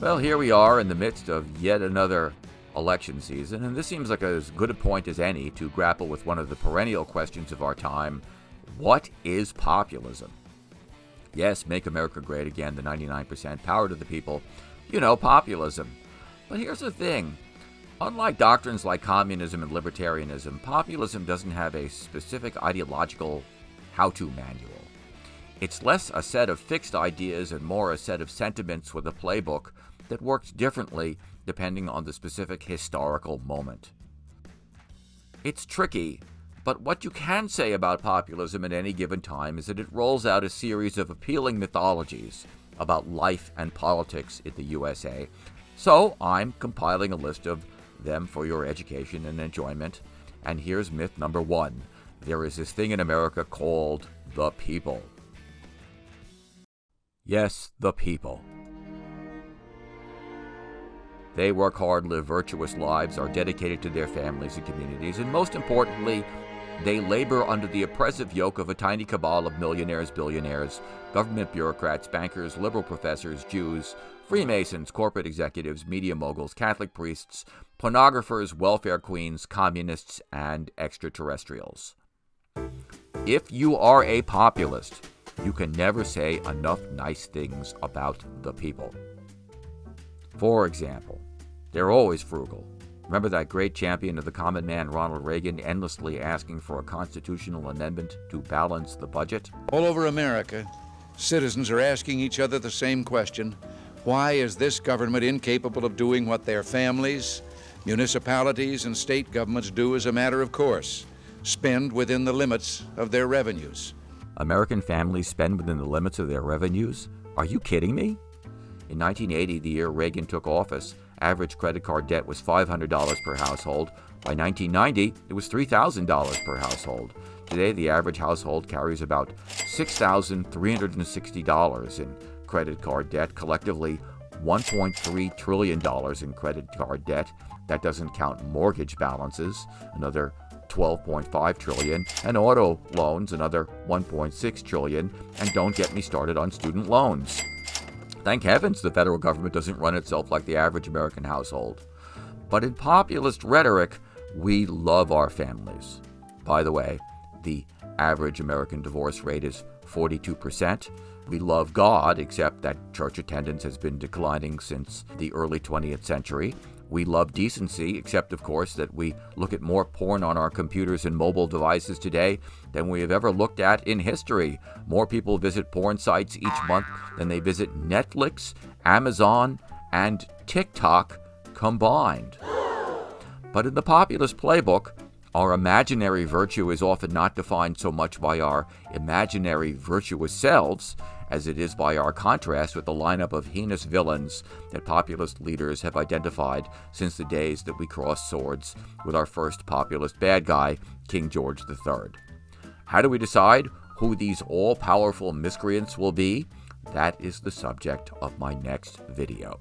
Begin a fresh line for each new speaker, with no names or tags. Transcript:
Well, here we are in the midst of yet another election season, and this seems like as good a point as any to grapple with one of the perennial questions of our time. What is populism? Yes, make America great again, the 99%, power to the people. Populism. But here's the thing. Unlike doctrines like communism and libertarianism, populism doesn't have a specific ideological how-to manual. It's less a set of fixed ideas and more a set of sentiments with a playbook that works differently depending on the specific historical moment. It's tricky, but what you can say about populism at any given time is that it rolls out a series of appealing mythologies about life and politics in the USA. So I'm compiling a list of them for your education and enjoyment. And here's myth number 1. There is this thing in America called the people. Yes, the people. They work hard, live virtuous lives, are dedicated to their families and communities, and most importantly, they labor under the oppressive yoke of a tiny cabal of millionaires, billionaires, government bureaucrats, bankers, liberal professors, Jews, Freemasons, corporate executives, media moguls, Catholic priests, pornographers, welfare queens, communists, and extraterrestrials. If you are a populist, you can never say enough nice things about the people. For example, they're always frugal. Remember that great champion of the common man, Ronald Reagan, endlessly asking for a constitutional amendment to balance the budget?
All over America, citizens are asking each other the same question. Why is this government incapable of doing what their families, municipalities, and state governments do as a matter of course? Spend within the limits of their revenues.
American families spend within the limits of their revenues? Are you kidding me? In 1980, the year Reagan took office, average credit card debt was $500 per household. By 1990, it was $3,000 per household. Today, the average household carries about $6,360 in credit card debt, collectively $1.3 trillion in credit card debt. That doesn't count mortgage balances, another $12.5 trillion, and auto loans, another $1.6 trillion, and don't get me started on student loans. Thank heavens the federal government doesn't run itself like the average American household. But in populist rhetoric, we love our families. By the way, the average American divorce rate is 42%. We love God, except that church attendance has been declining since the early 20th century. We love decency, except, of course, that we look at more porn on our computers and mobile devices today than we have ever looked at in history. More people visit porn sites each month than they visit Netflix, Amazon, and TikTok combined. But in the populist playbook, our imaginary virtue is often not defined so much by our imaginary virtuous selves as it is by our contrast with the lineup of heinous villains that populist leaders have identified since the days that we crossed swords with our first populist bad guy, King George III. How do we decide who these all-powerful miscreants will be? That is the subject of my next video.